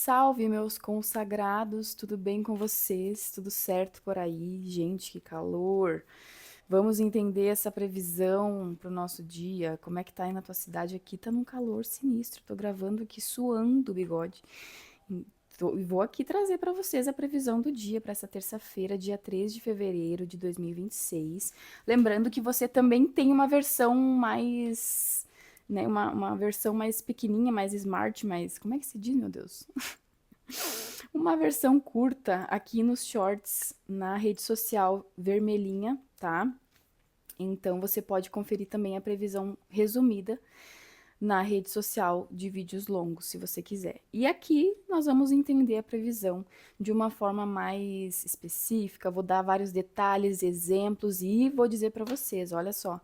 salve, meus consagrados, tudo bem com vocês? Tudo certo por aí? Gente, que calor! Vamos entender essa previsão para o nosso dia. Como é que tá aí na tua cidade? Aqui tá num calor sinistro. Tô gravando aqui suando o bigode. E vou aqui trazer para vocês a previsão do dia para essa terça-feira, dia 3 de fevereiro de 2026. Lembrando que você também tem uma versão mais, né, uma versão mais pequenininha, mais smart, mais, como é que se diz, meu Deus? Uma versão curta aqui nos shorts na rede social vermelhinha, tá? Então você pode conferir também a previsão resumida na rede social de vídeos longos, se você quiser. E aqui nós vamos entender a previsão de uma forma mais específica. Vou dar vários detalhes, exemplos e vou dizer para vocês, olha só.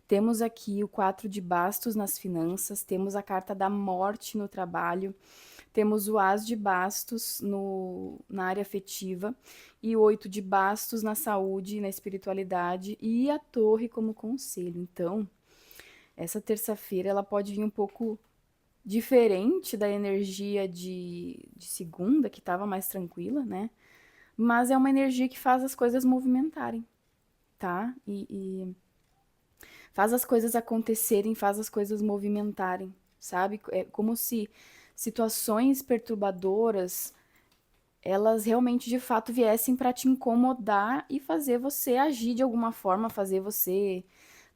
Temos aqui o 4 de bastos nas finanças, temos a carta da morte no trabalho, temos o as de bastos na área afetiva e o 8 de bastos na saúde, na espiritualidade e a torre como conselho. Então, essa terça-feira ela pode vir um pouco diferente da energia de segunda, que estava mais tranquila, né? Mas é uma energia que faz as coisas movimentarem, tá? E faz as coisas acontecerem, faz as coisas movimentarem, sabe? É como se situações perturbadoras elas realmente de fato viessem para te incomodar e fazer você agir de alguma forma, fazer você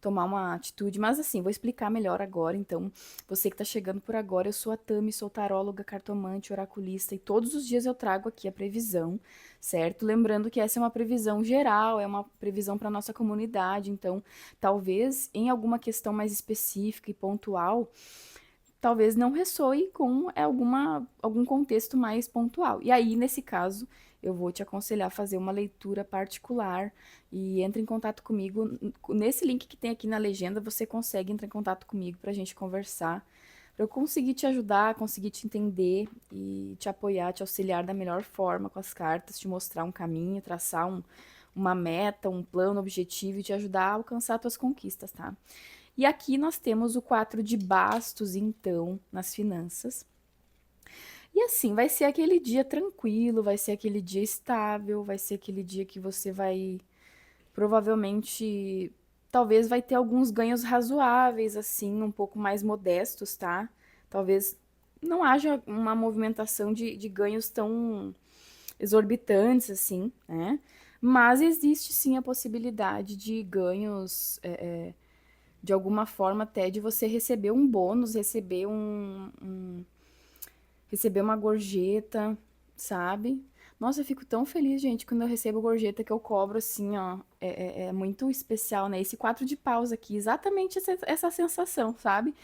tomar uma atitude. Mas assim, vou explicar melhor agora. Então, você que está chegando por agora, eu sou a Tami, sou taróloga, cartomante, oraculista e todos os dias eu trago aqui a previsão, certo? Lembrando que essa é uma previsão geral, é uma previsão para nossa comunidade. Então, talvez em alguma questão mais específica e pontual talvez não ressoe com algum contexto mais pontual. E aí, nesse caso, eu vou te aconselhar a fazer uma leitura particular e entre em contato comigo. Nesse link que tem aqui na legenda, você consegue entrar em contato comigo para a gente conversar, para eu conseguir te ajudar, conseguir te entender e te apoiar, te auxiliar da melhor forma com as cartas, te mostrar um caminho, traçar uma meta, um plano, objetivo e te ajudar a alcançar as tuas conquistas, tá? E aqui nós temos o 4 de bastos, então, nas finanças. E assim, vai ser aquele dia tranquilo, vai ser aquele dia estável, vai ser aquele dia que você vai provavelmente, talvez vai ter alguns ganhos razoáveis, assim, um pouco mais modestos, tá? Talvez não haja uma movimentação de ganhos tão exorbitantes, assim, né? Mas existe sim a possibilidade de ganhos de alguma forma até de você receber um bônus, receber uma gorjeta, sabe? Nossa, eu fico tão feliz, gente, quando eu recebo gorjeta que eu cobro assim, ó. É muito especial, né? Esse 4 de paus aqui, exatamente essa sensação, sabe?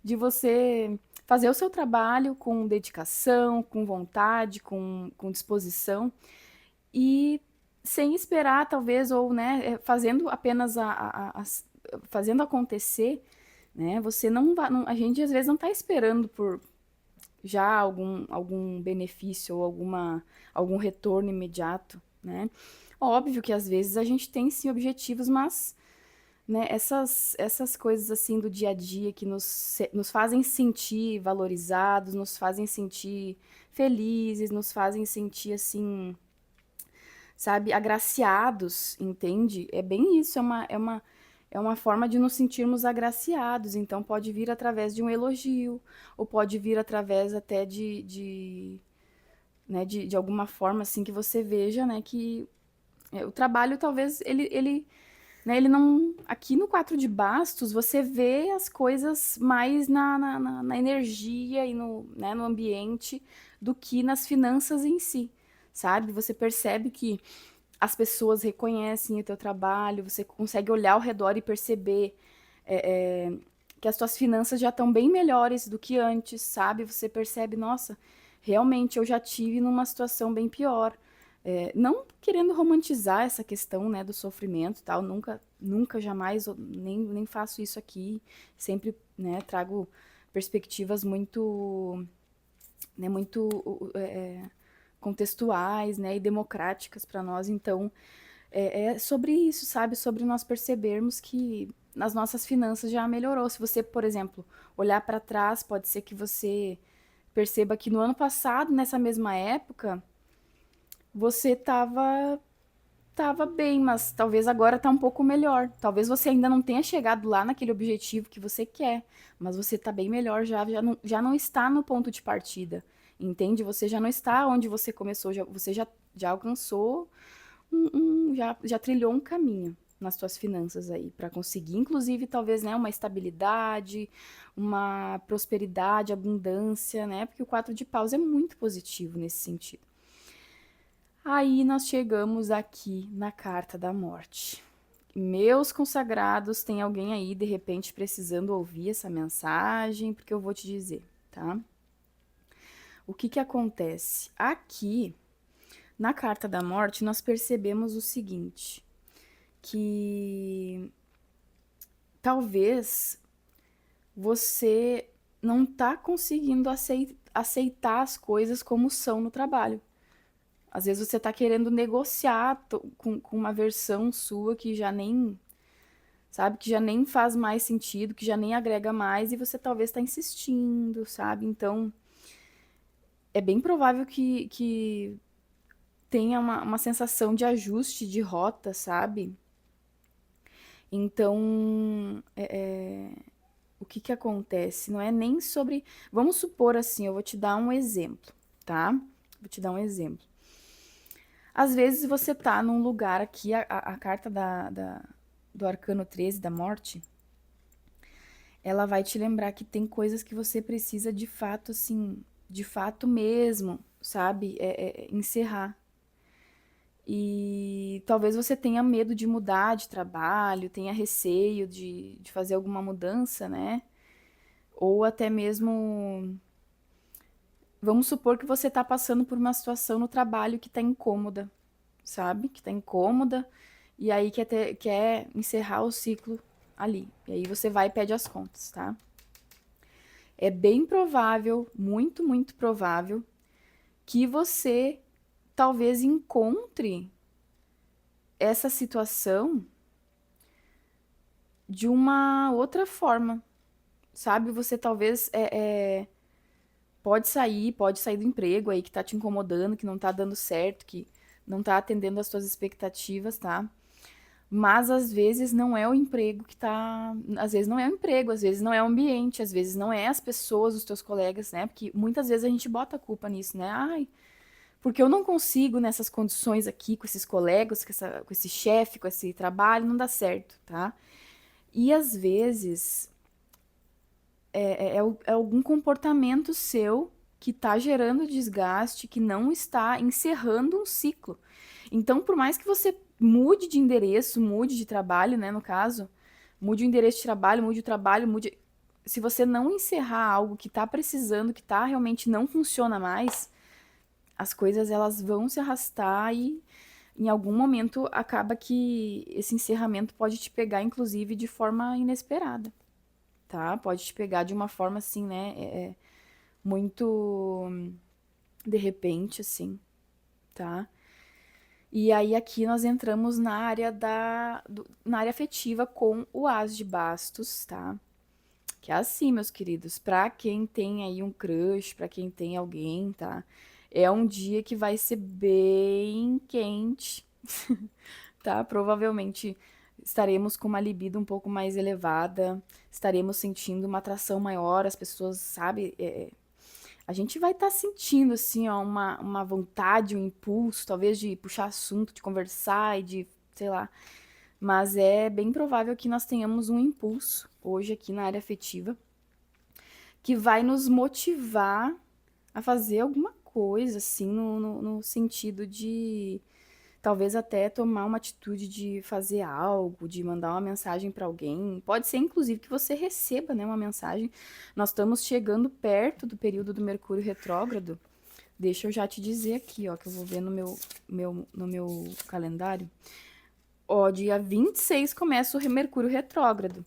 De você fazer o seu trabalho com dedicação, com vontade, com disposição e sem esperar, talvez, ou, né, fazendo apenas fazendo acontecer, né? Você não vai, a gente às vezes não está esperando por já algum benefício ou algum retorno imediato, né? Óbvio que às vezes a gente tem sim objetivos, mas né, essas coisas assim do dia a dia que nos fazem sentir valorizados, nos fazem sentir felizes, nos fazem sentir assim, sabe, agraciados, entende? É bem isso, é uma forma de nos sentirmos agraciados. Então, pode vir através de um elogio, ou pode vir através até né, de alguma forma, assim, que você veja, né, que o trabalho, talvez, né, ele não... Aqui no 4 de bastos, você vê as coisas mais na energia e né, no ambiente do que nas finanças em si, sabe? Você percebe que as pessoas reconhecem o teu trabalho, você consegue olhar ao redor e perceber é, é, que as tuas finanças já estão bem melhores do que antes, sabe? Você percebe, nossa, realmente eu já tive numa situação bem pior. Não querendo romantizar essa questão, né, do sofrimento, tal, nunca, jamais, nem faço isso aqui. Sempre, né, trago perspectivas muito contextuais, né, e democráticas para nós. Então, é sobre isso, sabe? Sobre nós percebermos que nas nossas finanças já melhorou. Se você, por exemplo, olhar para trás, pode ser que você perceba que no ano passado, nessa mesma época, você tava bem, mas talvez agora tá um pouco melhor. Talvez você ainda não tenha chegado lá naquele objetivo que você quer, mas você tá bem melhor já não está no ponto de partida, entende? Você já não está onde você começou, você já alcançou já trilhou um caminho nas suas finanças aí para conseguir, inclusive, talvez, né, uma estabilidade, uma prosperidade, abundância, né? Porque o quatro de paus é muito positivo nesse sentido. Aí nós chegamos aqui na carta da morte. Meus consagrados, tem alguém aí de repente precisando ouvir essa mensagem, porque eu vou te dizer, tá? O que que acontece? Aqui, na carta da morte, nós percebemos o seguinte, que talvez você não tá conseguindo aceitar as coisas como são no trabalho. Às vezes você tá querendo negociar com uma versão sua que já nem, sabe, que já nem faz mais sentido, que já nem agrega mais, e você talvez tá insistindo, sabe? Então, é bem provável que tenha uma sensação de ajuste de rota, sabe? Então, o que que acontece? Não é nem sobre. Vamos supor assim, eu vou te dar um exemplo, tá? Vou te dar um exemplo. Às vezes você tá num lugar aqui, a carta do Arcano 13 da morte, ela vai te lembrar que tem coisas que você precisa de fato, assim, de fato mesmo, sabe? Encerrar. E talvez você tenha medo de mudar de trabalho, tenha receio de fazer alguma mudança, né? Ou até mesmo, vamos supor que você está passando por uma situação no trabalho que está incômoda, sabe? Que está incômoda, e aí quer encerrar o ciclo ali. E aí você vai e pede as contas, tá? É bem provável, muito, muito provável, que você talvez encontre essa situação de uma outra forma, sabe? Você talvez pode sair do emprego aí que tá te incomodando, que não tá dando certo, que não tá atendendo às suas expectativas, tá? Mas às vezes não é o emprego que tá. Às vezes não é o emprego, às vezes não é o ambiente, às vezes não é as pessoas, os teus colegas, né? Porque muitas vezes a gente bota a culpa nisso, né? Ai, porque eu não consigo nessas condições aqui, com esses colegas, com esse chefe, com esse trabalho, não dá certo, tá? E às vezes é algum comportamento seu que está gerando desgaste, que não está encerrando um ciclo. Então, por mais que você mude de endereço, mude de trabalho, né, no caso, mude o endereço de trabalho, mude o trabalho, mude. Se você não encerrar algo que está precisando, que tá realmente não funciona mais, as coisas elas vão se arrastar e em algum momento acaba que esse encerramento pode te pegar, inclusive, de forma inesperada, tá? Pode te pegar de uma forma assim, né? Muito de repente, assim, tá? E aí aqui nós entramos na área na área afetiva com o As de Bastos, tá? Que é assim, meus queridos, pra quem tem aí um crush, pra quem tem alguém, tá? É um dia que vai ser bem quente, tá? Provavelmente estaremos com uma libido um pouco mais elevada, estaremos sentindo uma atração maior, as pessoas, sabe? A gente vai estar sentindo, assim, ó, uma vontade, um impulso, talvez de puxar assunto, de conversar e de, sei lá. Mas é bem provável que nós tenhamos um impulso hoje aqui na área afetiva que vai nos motivar a fazer alguma coisa, assim, no sentido de talvez até tomar uma atitude de fazer algo, de mandar uma mensagem para alguém. Pode ser, inclusive, que você receba, né, uma mensagem. Nós estamos chegando perto do período do Mercúrio retrógrado. Deixa eu já te dizer aqui, ó, que eu vou ver no meu calendário. Ó, dia 26 começa o Mercúrio retrógrado.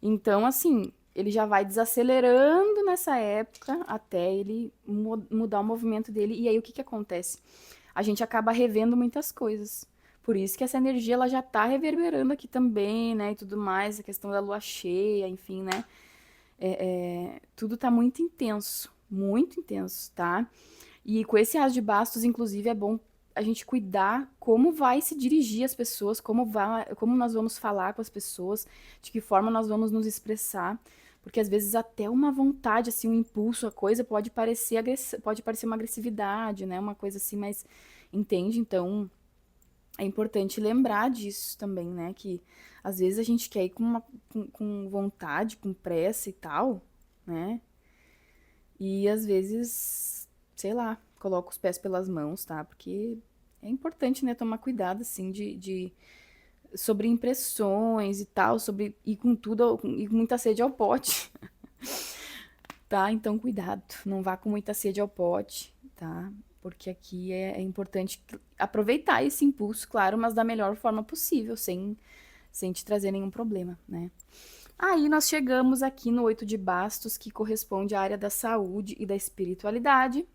Então, assim, ele já vai desacelerando nessa época até ele mudar o movimento dele. E aí, o que que acontece? A gente acaba revendo muitas coisas. Por isso que essa energia ela já tá reverberando aqui também, né? E tudo mais, a questão da lua cheia, enfim, né? Tudo tá muito intenso, muito intenso, tá? E com esse as de bastos, inclusive, é bom a gente cuidar como vai se dirigir as pessoas, como nós vamos falar com as pessoas, de que forma nós vamos nos expressar, porque às vezes até uma vontade, assim, um impulso, a coisa pode parecer uma agressividade, né? Uma coisa assim, mas entende? Então, é importante lembrar disso também, né? Que às vezes a gente quer ir com vontade, com pressa e tal, né? E às vezes, sei lá, coloca os pés pelas mãos, tá? Porque é importante, né, tomar cuidado, assim, sobre impressões e tal, sobre ir com tudo, e com muita sede ao pote, tá? Então, cuidado, não vá com muita sede ao pote, tá? Porque aqui é importante aproveitar esse impulso, claro, mas da melhor forma possível, sem te trazer nenhum problema, né? Aí nós chegamos aqui no 8 de bastos, que corresponde à área da saúde e da espiritualidade.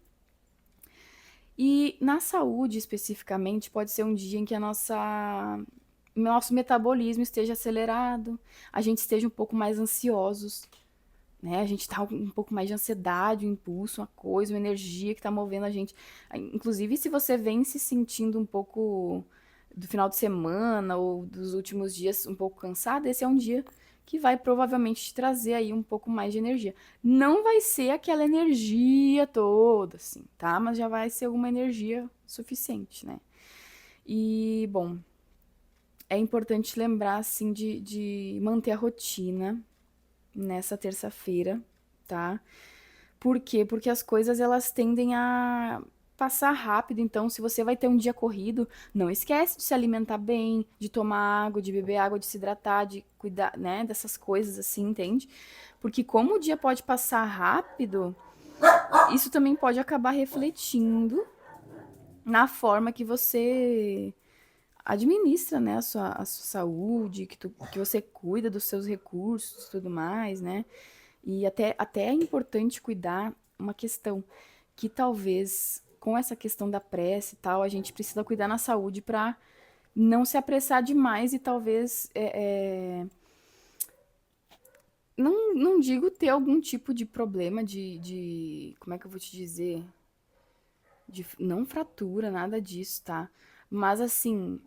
E na saúde, especificamente, pode ser um dia em que nosso metabolismo esteja acelerado, a gente esteja um pouco mais ansiosos, né? A gente tá um pouco mais de ansiedade, um impulso, uma coisa, uma energia que tá movendo a gente. Inclusive, se você vem se sentindo um pouco do final de semana ou dos últimos dias um pouco cansado, esse é um dia que vai provavelmente te trazer aí um pouco mais de energia. Não vai ser aquela energia toda, assim, tá? Mas já vai ser alguma energia suficiente, né? E, bom, é importante lembrar, assim, de manter a rotina nessa terça-feira, tá? Por quê? Porque as coisas elas tendem a passar rápido, então se você vai ter um dia corrido, não esquece de se alimentar bem, de tomar água, de beber água, de se hidratar, de cuidar, né, dessas coisas assim, entende? Porque como o dia pode passar rápido, isso também pode acabar refletindo na forma que você administra, né, a sua saúde, que você cuida dos seus recursos e tudo mais, né? E até é importante cuidar uma questão que talvez com essa questão da pressa e tal, a gente precisa cuidar na saúde para não se apressar demais e talvez não digo ter algum tipo de problema como é que eu vou te dizer? Não fratura, nada disso, tá? Mas assim,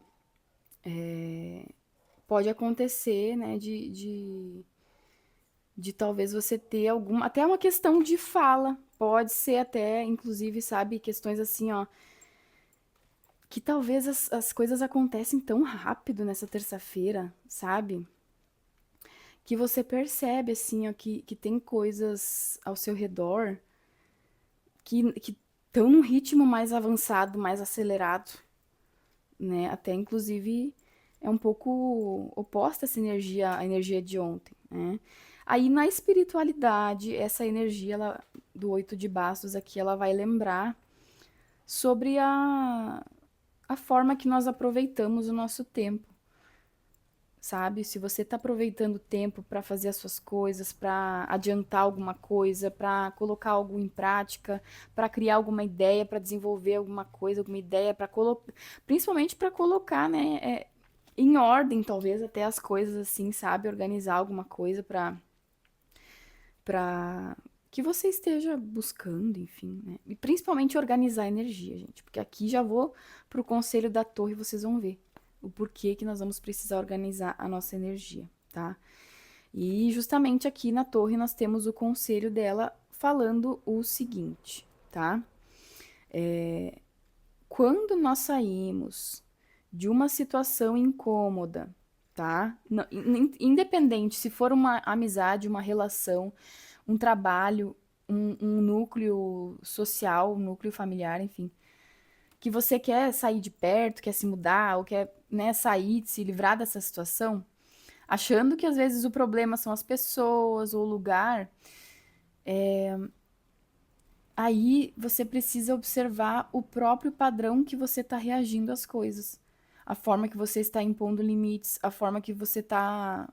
pode acontecer, né, de talvez você ter alguma, até uma questão de fala, pode ser até, inclusive, sabe, questões assim, ó, que talvez as coisas acontecem tão rápido nessa terça-feira, sabe? Que você percebe, assim, ó, que tem coisas ao seu redor que estão num ritmo mais avançado, mais acelerado, né? Até, inclusive, é um pouco oposta essa energia, a energia de ontem, né? Aí, na espiritualidade, essa energia do 8 de bastos aqui, ela vai lembrar sobre a forma que nós aproveitamos o nosso tempo, sabe? Se você está aproveitando o tempo para fazer as suas coisas, para adiantar alguma coisa, para colocar algo em prática, para criar alguma ideia, para desenvolver alguma coisa, alguma ideia, para colocar, principalmente para colocar, né, em ordem, talvez até as coisas assim, sabe? Organizar alguma coisa para que você esteja buscando, enfim, né? E principalmente organizar a energia, gente, porque aqui já vou pro conselho da torre, vocês vão ver o porquê que nós vamos precisar organizar a nossa energia, tá? E justamente aqui na torre nós temos o conselho dela falando o seguinte, tá? Quando nós saímos de uma situação incômoda, tá? Independente se for uma amizade, uma relação, um trabalho, um núcleo social, um núcleo familiar, enfim, que você quer sair de perto, quer se mudar, ou quer, né, sair, se livrar dessa situação, achando que às vezes o problema são as pessoas ou o lugar, aí você precisa observar o próprio padrão que você está reagindo às coisas, a forma que você está impondo limites, a forma que você está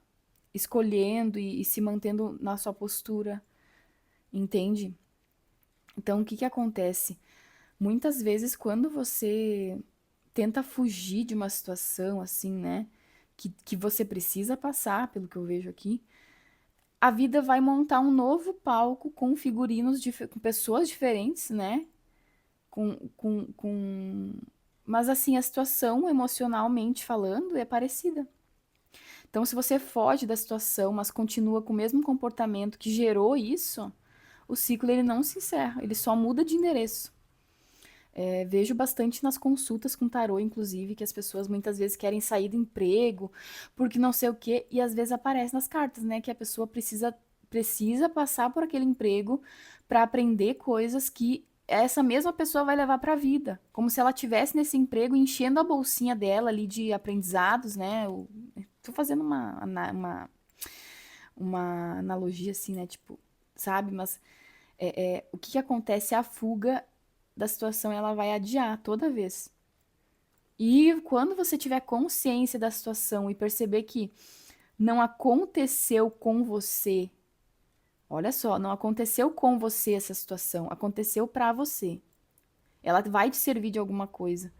escolhendo e se mantendo na sua postura, entende? Então, o que que acontece? Muitas vezes, quando você tenta fugir de uma situação assim, né, que você precisa passar, pelo que eu vejo aqui, a vida vai montar um novo palco com figurinos, com pessoas diferentes, né? Com... Mas assim, a situação, emocionalmente falando, é parecida. Então, se você foge da situação, mas continua com o mesmo comportamento que gerou isso, o ciclo ele não se encerra, ele só muda de endereço. Vejo bastante nas consultas com tarô, inclusive, que as pessoas muitas vezes querem sair do emprego, porque não sei o quê, e às vezes aparece nas cartas, né, que a pessoa precisa passar por aquele emprego para aprender coisas que essa mesma pessoa vai levar para a vida, como se ela tivesse nesse emprego enchendo a bolsinha dela ali de aprendizados, né? Tô fazendo uma analogia assim, né? Tipo, sabe? Mas o que que acontece? A fuga da situação ela vai adiar toda vez. E quando você tiver consciência da situação e perceber que não aconteceu com você, olha só, não aconteceu com você essa situação, aconteceu pra você. Ela vai te servir de alguma coisa.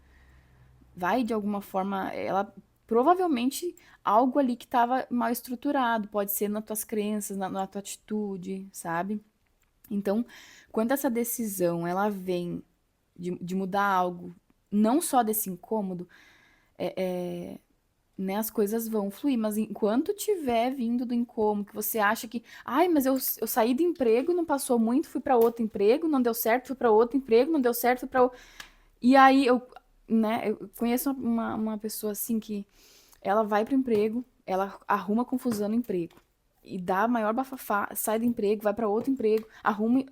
Vai de alguma forma, ela provavelmente algo ali que estava mal estruturado, pode ser nas tuas crenças, na tua atitude, sabe? Então, quando essa decisão ela vem de mudar algo, não só desse incômodo, né, as coisas vão fluir, mas enquanto tiver vindo do incômodo, que você acha que, ai, mas eu saí do emprego, não passou muito, fui para outro emprego, não deu certo, fui para outro emprego, não deu certo, fui para e aí eu conheço uma pessoa assim que ela vai pro emprego, ela arruma confusão no emprego e dá maior bafafá, sai do emprego, vai para outro emprego, arruma.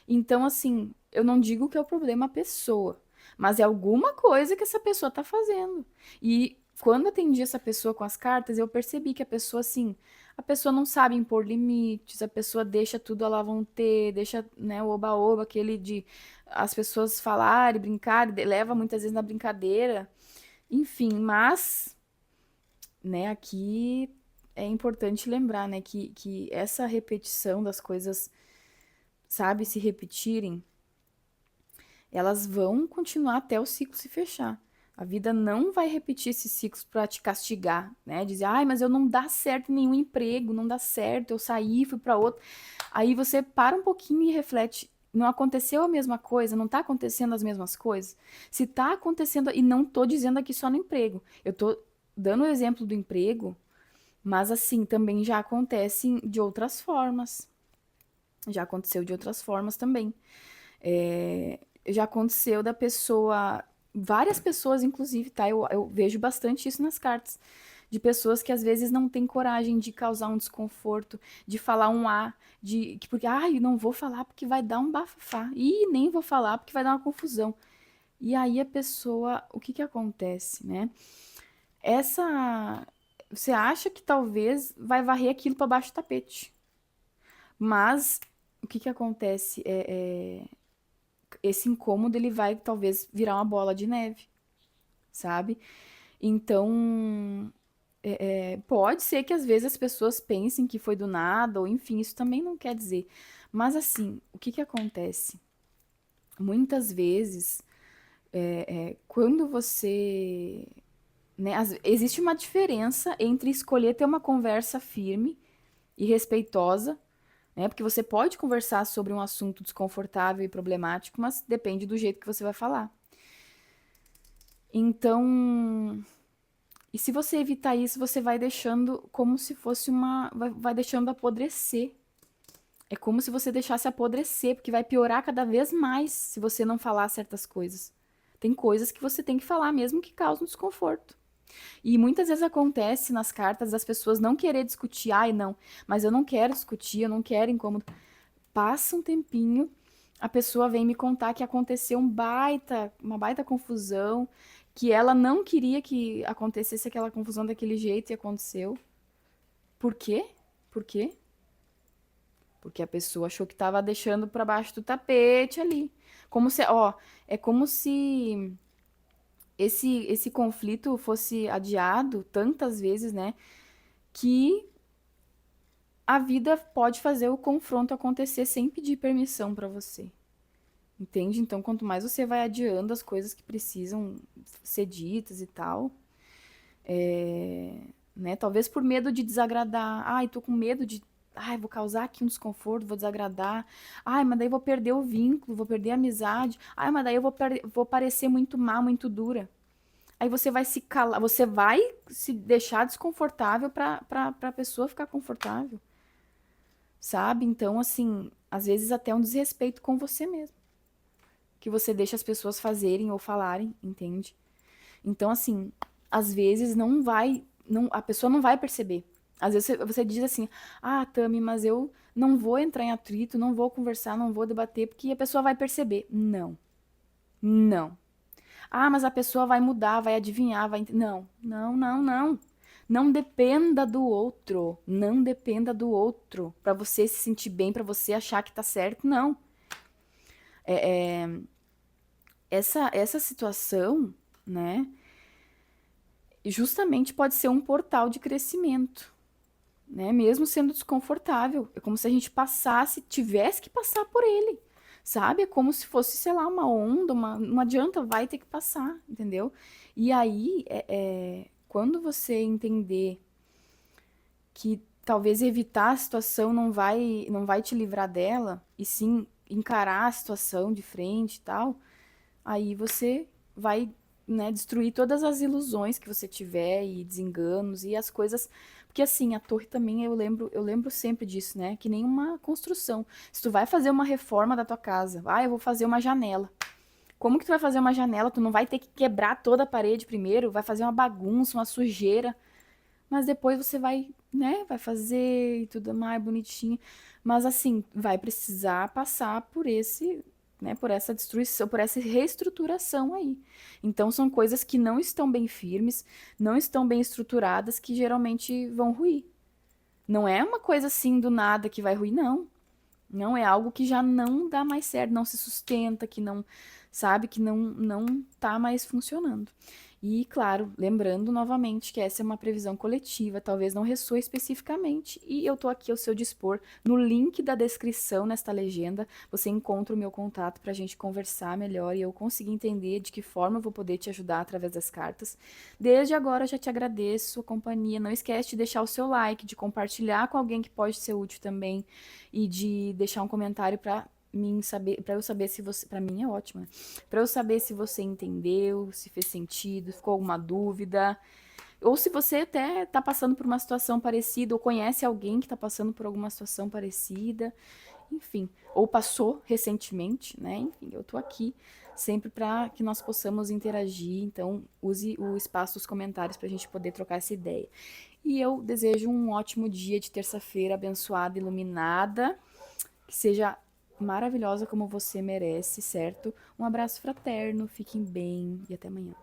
Então, assim, eu não digo que é o problema a pessoa, mas é alguma coisa que essa pessoa tá fazendo. E quando eu atendi essa pessoa com as cartas, eu percebi que a pessoa, assim, a pessoa não sabe impor limites, a pessoa deixa tudo a lá vão ter, deixa, né, o oba-oba, aquele de as pessoas falarem, brincarem, leva muitas vezes na brincadeira, enfim, mas, né, aqui é importante lembrar, né, que essa repetição das coisas, sabe, se repetirem, elas vão continuar até o ciclo se fechar. A vida não vai repetir esses ciclos para te castigar, né? Dizer, ai, mas eu não dá certo em nenhum emprego, não dá certo, eu saí, fui para outro. Aí você para um pouquinho e reflete, não aconteceu a mesma coisa? Não tá acontecendo as mesmas coisas? Se tá acontecendo, e não tô dizendo aqui só no emprego, eu tô dando o exemplo do emprego, mas assim, também já acontece de outras formas. Já aconteceu de outras formas também. Já aconteceu da pessoa, várias pessoas, inclusive, tá? Eu vejo bastante isso nas cartas. De pessoas que às vezes não têm coragem de causar um desconforto, de falar um A, porque, ai, não vou falar porque vai dar um bafafá. E nem vou falar porque vai dar uma confusão. E aí a pessoa, o que que acontece, né? Essa, você acha que talvez vai varrer aquilo para baixo do tapete. Mas o que que acontece? Esse incômodo ele vai talvez virar uma bola de neve, sabe? Então, pode ser que às vezes as pessoas pensem que foi do nada, ou enfim, isso também não quer dizer. Mas assim, o que que acontece? Muitas vezes, quando você. Né, existe uma diferença entre escolher ter uma conversa firme e respeitosa, né? Porque você pode conversar sobre um assunto desconfortável e problemático, mas depende do jeito que você vai falar. Então, e se você evitar isso, você vai deixando como se fosse uma. Vai deixando apodrecer. É como se você deixasse apodrecer, porque vai piorar cada vez mais se você não falar certas coisas. Tem coisas que você tem que falar mesmo que causam desconforto. E muitas vezes acontece nas cartas das pessoas não querer discutir. Ai, não, mas eu não quero discutir, eu não quero incômodo. Passa um tempinho, a pessoa vem me contar que aconteceu uma baita confusão, que ela não queria que acontecesse aquela confusão daquele jeito e aconteceu. Por quê? Por quê? Porque a pessoa achou que estava deixando para baixo do tapete ali. Como se, ó, é como se esse conflito fosse adiado tantas vezes, né? Que a vida pode fazer o confronto acontecer sem pedir permissão para você. Entende? Então, quanto mais você vai adiando as coisas que precisam ser ditas e tal, né? Talvez por medo de desagradar. Ai, tô com medo de ai, vou causar aqui um desconforto, vou desagradar. Ai, mas daí vou perder o vínculo, vou perder a amizade. Ai, mas daí eu vou parecer muito má, muito dura. Aí você vai se calar, você vai se deixar desconfortável pra pessoa ficar confortável, sabe? Então, assim, às vezes até um desrespeito com você mesmo, que você deixa as pessoas fazerem ou falarem, entende? Então, assim, às vezes não vai, não, a pessoa não vai perceber. Às vezes você diz assim, ah, Tami, mas eu não vou entrar em atrito, não vou conversar, não vou debater, porque a pessoa vai perceber. Não, não. Ah, mas a pessoa vai mudar, vai adivinhar, vai. Não, não, não, não. Não dependa do outro. Não dependa do outro. Pra você se sentir bem, pra você achar que tá certo. Não. Essa situação, né, justamente pode ser um portal de crescimento, né? Mesmo sendo desconfortável. É como se a gente passasse, tivesse que passar por ele. Sabe? É como se fosse, sei lá, uma onda, não adianta, vai ter que passar, entendeu? E aí, quando você entender que talvez evitar a situação não vai te livrar dela, e sim encarar a situação de frente e tal, aí você vai, né, destruir todas as ilusões que você tiver e desenganos e as coisas, porque assim, a torre também eu lembro sempre disso, né? Que nem uma construção. Se tu vai fazer uma reforma da tua casa, eu vou fazer uma janela. Como que tu vai fazer uma janela? Tu não vai ter que quebrar toda a parede primeiro, vai fazer uma bagunça, uma sujeira, mas depois você vai, né, vai fazer e tudo mais bonitinho. Mas assim, vai precisar passar por esse, né, por essa destruição, por essa reestruturação aí. Então são coisas que não estão bem firmes, não estão bem estruturadas, que geralmente vão ruir. Não é uma coisa assim do nada que vai ruir, não. Não é algo que já não dá mais certo, não se sustenta, que não, sabe, que não tá mais funcionando. E, claro, lembrando novamente que essa é uma previsão coletiva, talvez não ressoe especificamente, e eu tô aqui ao seu dispor. No link da descrição, nesta legenda, você encontra o meu contato para a gente conversar melhor e eu conseguir entender de que forma eu vou poder te ajudar através das cartas. Desde agora, eu já te agradeço a companhia. Não esquece de deixar o seu like, de compartilhar com alguém que pode ser útil também e de deixar um comentário para mim saber, para eu saber se você, para mim é ótimo, né? Para eu saber se você entendeu, se fez sentido, ficou alguma dúvida, ou se você até tá passando por uma situação parecida ou conhece alguém que tá passando por alguma situação parecida, enfim, ou passou recentemente, né? Enfim, eu tô aqui sempre para que nós possamos interagir, então use o espaço dos comentários para a gente poder trocar essa ideia. E eu desejo um ótimo dia de terça-feira, abençoada, iluminada, que seja maravilhosa como você merece, certo? Um abraço fraterno, fiquem bem e até amanhã.